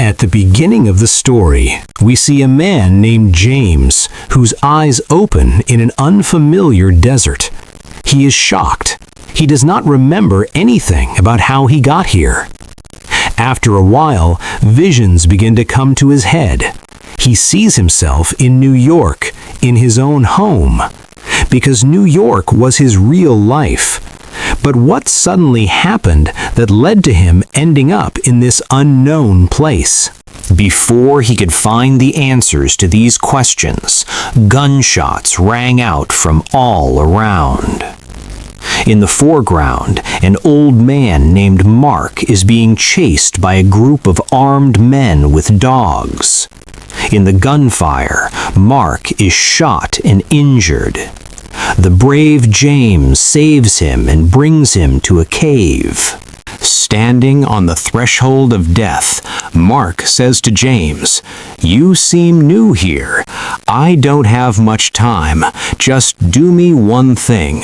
At the beginning of the story, we see a man named James whose eyes open in an unfamiliar desert. He is shocked. He does not remember anything about how he got here. After a while, visions begin to come to his head. He sees himself in New York, in his own home, because New York was his real life. But what suddenly happened that led to him ending up in this unknown place? Before he could find the answers to these questions, gunshots rang out from all around. In the foreground, an old man named Mark is being chased by a group of armed men with dogs. In the gunfire, Mark is shot and injured. The brave James saves him and brings him to a cave. Standing on the threshold of death, Mark says to James, "You seem new here. I don't have much time. Just do me one thing.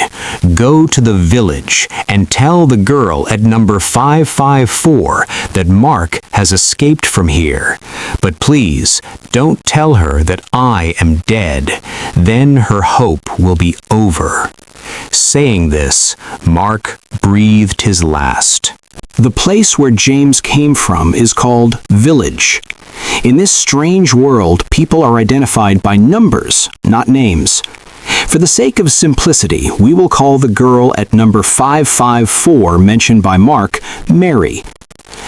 Go to the village and tell the girl at number 554 that Mark has escaped from here. But please, don't tell her that I am dead. Then her hope will be over." Saying this, Mark breathed his last. The place where James came from is called Village. In this strange world, people are identified by numbers, not names. For the sake of simplicity, we will call the girl at number 554 mentioned by Mark, Mary.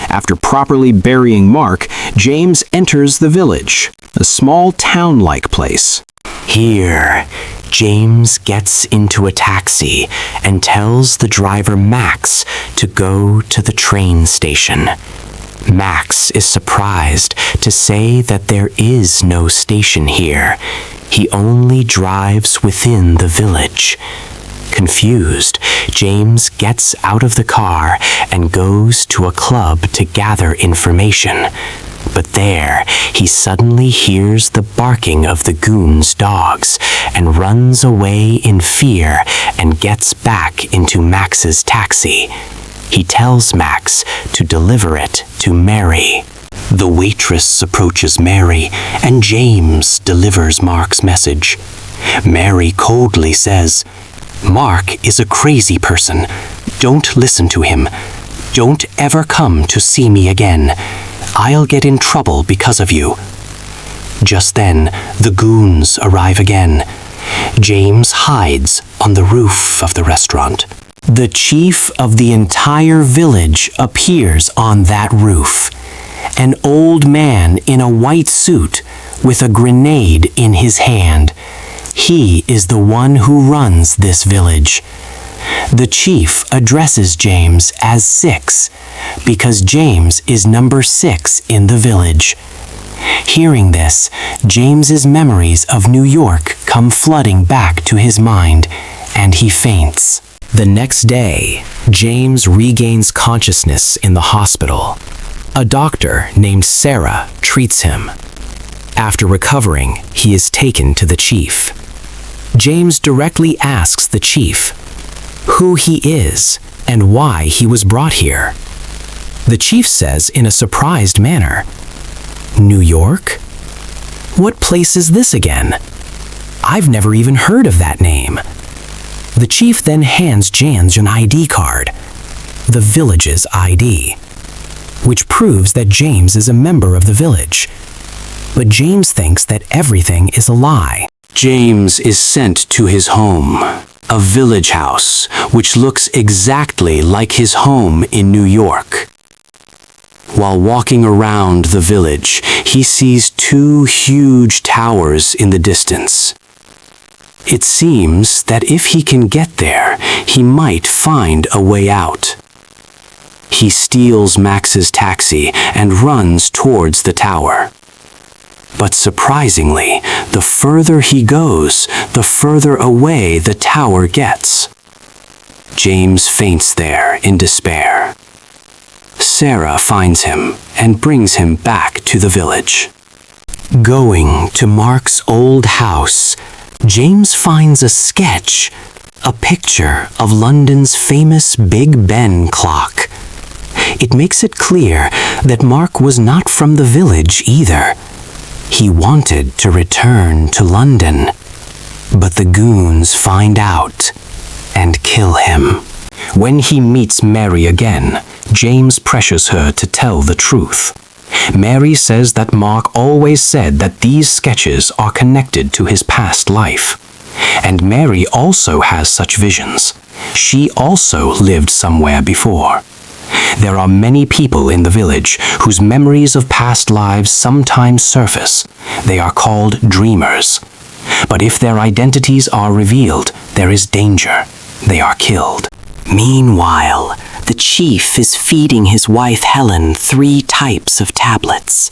After properly burying Mark, James enters the village, a small town-like place. Here, James gets into a taxi and tells the driver Max to go to the train station. Max is surprised to say that there is no station here. He only drives within the village. Confused, James gets out of the car and goes to a club to gather information. But there, he suddenly hears the barking of the goons' dogs and runs away in fear and gets back into Max's taxi. He tells Max to deliver it to Mary. The waitress approaches Mary, and James delivers Mark's message. Mary coldly says, "Mark is a crazy person. Don't listen to him. Don't ever come to see me again. I'll get in trouble because of you." Just then, the goons arrive again. James hides on the roof of the restaurant. The chief of the entire village appears on that roof. An old man in a white suit with a grenade in his hand. He is the one who runs this village. The chief addresses James as 6 because James is number 6 in the village. Hearing this, James's memories of New York come flooding back to his mind, and he faints. The next day, James regains consciousness in the hospital. A doctor named Sarah treats him. After recovering, he is taken to the chief. James directly asks the chief who he is and why he was brought here. The chief says in a surprised manner, "New York? What place is this again? I've never even heard of that name." The chief then hands James an ID card, the village's ID, which proves that James is a member of the village. But James thinks that everything is a lie. James is sent to his home, a village house, which looks exactly like his home in New York. While walking around the village, he sees 2 huge towers in the distance. It seems that if he can get there, he might find a way out. He steals Max's taxi and runs towards the tower. But surprisingly, the further he goes, the further away the tower gets. James faints there in despair. Sarah finds him and brings him back to the village. Going to Mark's old house, James finds a sketch, a picture of London's famous Big Ben clock. it makes it clear that Mark was not from the village either. He wanted to return to London, but the goons find out and kill him. When he meets Mary again, James pressures her to tell the truth. Mary says that Mark always said that these sketches are connected to his past life. And Mary also has such visions. She also lived somewhere before. There are many people in the village whose memories of past lives sometimes surface. They are called dreamers. But if their identities are revealed, there is danger. They are killed. Meanwhile, the chief is feeding his wife Helen 3 types of tablets.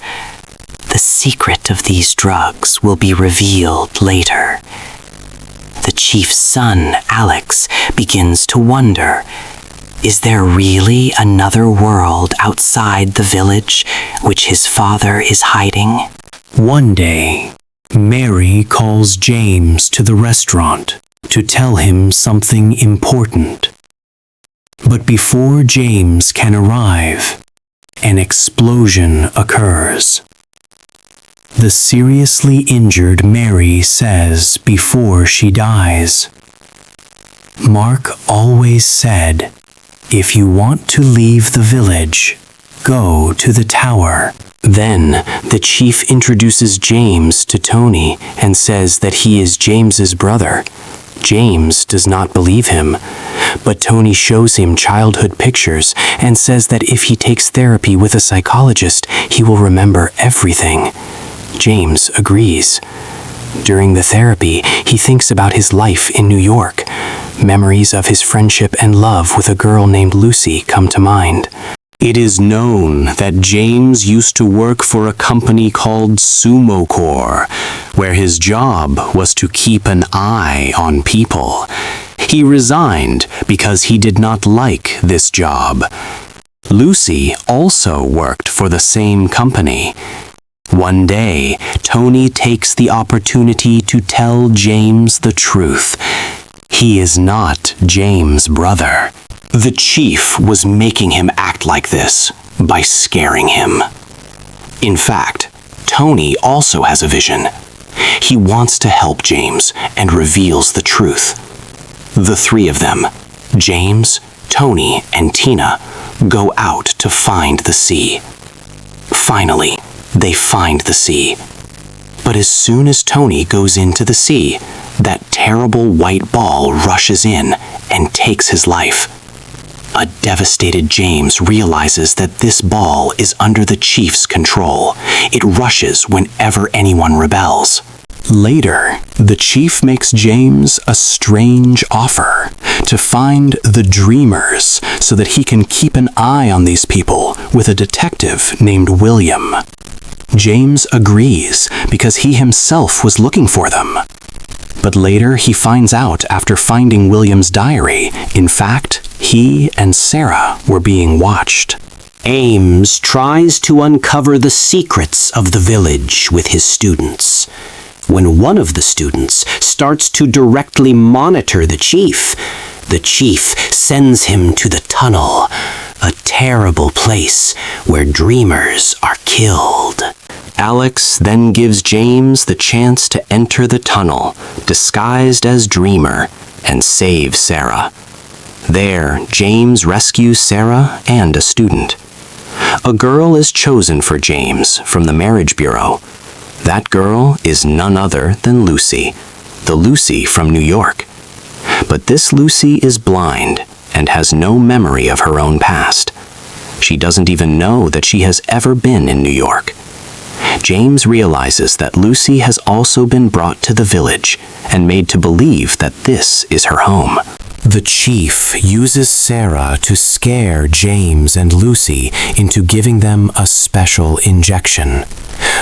The secret of these drugs will be revealed later. The chief's son, Alex, begins to wonder, is there really another world outside the village which his father is hiding? One day, Mary calls James to the restaurant to tell him something important. But before James can arrive, an explosion occurs. The seriously injured Mary says before she dies, Mark always said, if you want to leave the village, go to the tower. Then the chief introduces James to Tony and says that he is James's brother. James does not believe him, but Tony shows him childhood pictures and says that if he takes therapy with a psychologist, he will remember everything. James agrees. During the therapy, he thinks about his life in New York. Memories of his friendship and love with a girl named Lucy come to mind. It is known that James used to work for a company called Sumo Corps, where his job was to keep an eye on people. He resigned because he did not like this job. Lucy also worked for the same company. One day, Tony takes the opportunity to tell James the truth. He is not James' brother. The chief was making him act like this by scaring him. In fact, Tony also has a vision. He wants to help James and reveals the truth. The 3 of them, James, Tony, and Tina, go out to find the sea. Finally, they find the sea. But as soon as Tony goes into the sea, that terrible white ball rushes in and takes his life. A devastated James realizes that this ball is under the chief's control. It rushes whenever anyone rebels. Later, the chief makes James a strange offer to find the dreamers so that he can keep an eye on these people with a detective named William. James agrees because he himself was looking for them. But later he finds out after finding William's diary, in fact, he and Sarah were being watched. Ames tries to uncover the secrets of the village with his students. When one of the students starts to directly monitor the chief sends him to the tunnel, a terrible place where dreamers are killed. Alex then gives James the chance to enter the tunnel, disguised as Dreamer, and save Sarah. There, James rescues Sarah and a student. A girl is chosen for James from the marriage bureau. That girl is none other than Lucy, the Lucy from New York. But this Lucy is blind and has no memory of her own past. She doesn't even know that she has ever been in New York. James realizes that Lucy has also been brought to the village and made to believe that this is her home. The chief uses Sarah to scare James and Lucy into giving them a special injection.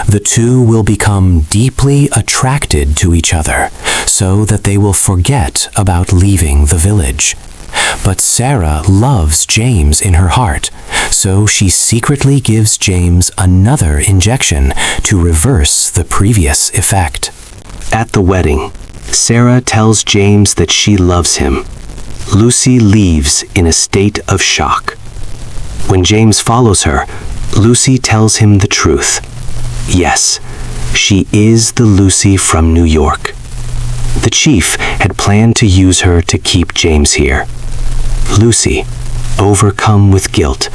The 2 will become deeply attracted to each other so that they will forget about leaving the village. But Sarah loves James in her heart, so she secretly gives James another injection to reverse the previous effect. At the wedding, Sarah tells James that she loves him. Lucy leaves in a state of shock. When James follows her, Lucy tells him the truth. Yes, she is the Lucy from New York. The chief had planned to use her to keep James here. Lucy, overcome with guilt,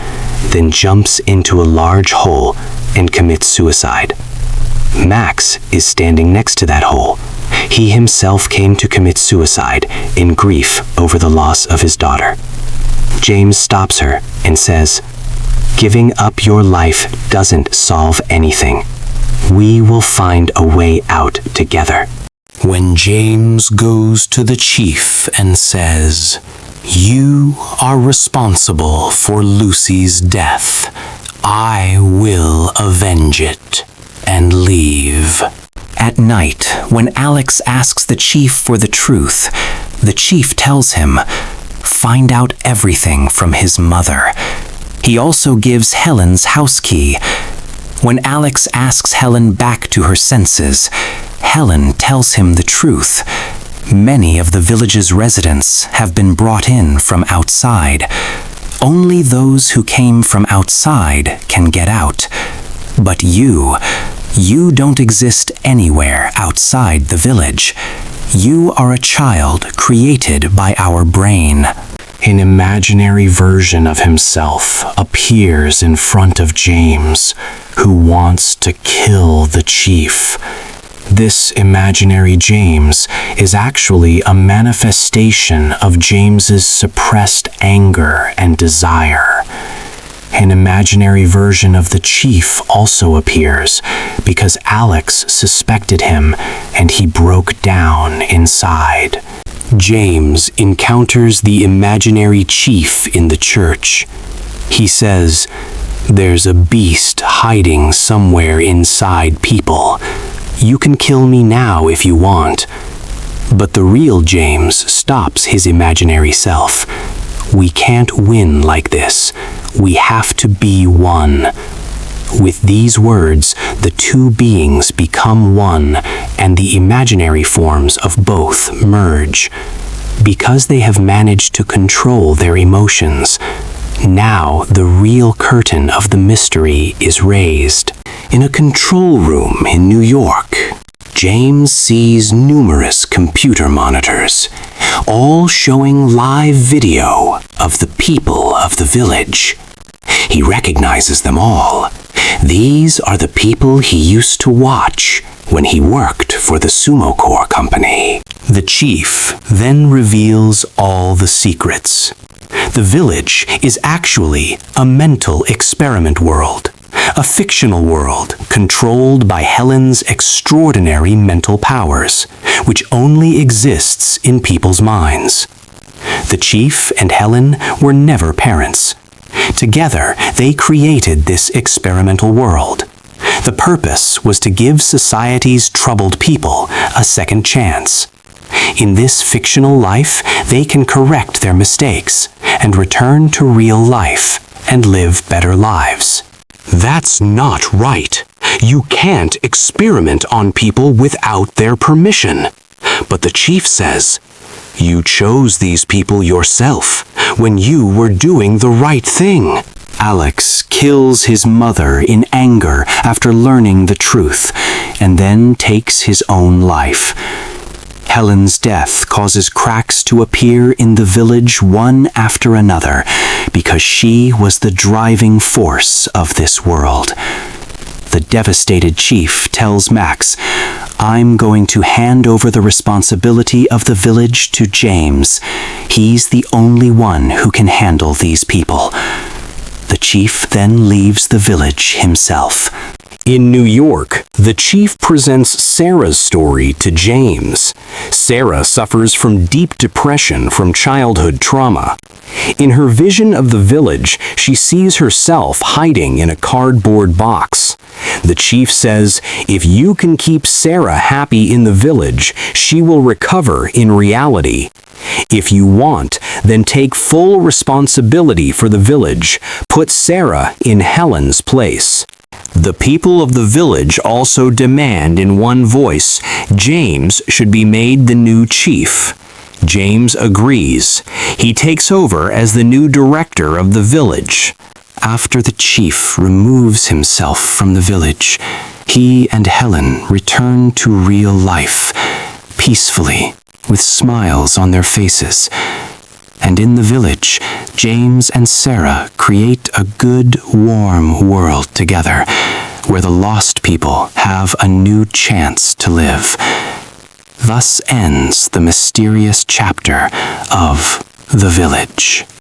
then jumps into a large hole and commits suicide. Max is standing next to that hole. He himself came to commit suicide in grief over the loss of his daughter. James stops her and says, "Giving up your life doesn't solve anything. We will find a way out together." When James goes to the chief and says, "You are responsible for Lucy's death. I will avenge it," and leave. At night, when Alex asks the chief for the truth, the chief tells him, find out everything from his mother. He also gives Helen's house key. When Alex asks Helen back to her senses, Helen tells him the truth. Many of the village's residents have been brought in from outside. Only those who came from outside can get out. But you don't exist anywhere outside the village. You are a child created by our brain. An imaginary version of himself appears in front of James, who wants to kill the chief. This imaginary James is actually a manifestation of James's suppressed anger and desire. An imaginary version of the chief also appears because Alex suspected him and he broke down inside. James encounters the imaginary chief in the church. He says, "There's a beast hiding somewhere inside people. You can kill me now if you want." But the real James stops his imaginary self. "We can't win like this. We have to be one." With these words, the two beings become one, and the imaginary forms of both merge. Because they have managed to control their emotions, now the real curtain of the mystery is raised. In a control room in New York, James sees numerous computer monitors, all showing live video of the people of the village. He recognizes them all. These are the people he used to watch when he worked for the Sumo Corps company. The chief then reveals all the secrets. The village is actually a mental experiment world, a fictional world controlled by Helen's extraordinary mental powers, which only exists in people's minds. The chief and Helen were never parents. Together, they created this experimental world. The purpose was to give society's troubled people a second chance. In this fictional life, they can correct their mistakes and return to real life and live better lives. That's not right. You can't experiment on people without their permission. But the chief says, "You chose these people yourself when you were doing the right thing." Alex kills his mother in anger after learning the truth, and then takes his own life. Helen's death causes cracks to appear in the village one after another, because she was the driving force of this world. The devastated chief tells Max, "I'm going to hand over the responsibility of the village to James. He's the only one who can handle these people." The chief then leaves the village himself. In New York, the chief presents Sarah's story to James. Sarah suffers from deep depression from childhood trauma. In her vision of the village, she sees herself hiding in a cardboard box. The chief says, "If you can keep Sarah happy in the village, she will recover in reality. If you want, then take full responsibility for the village. Put Sarah in Helen's place." The people of the village also demand in one voice, James should be made the new chief. James agrees. He takes over as the new director of the village. After the chief removes himself from the village, he and Helen return to real life, peacefully, with smiles on their faces. And in the village, James and Sarah create a good, warm world together, where the lost people have a new chance to live. Thus ends the mysterious chapter of The Village.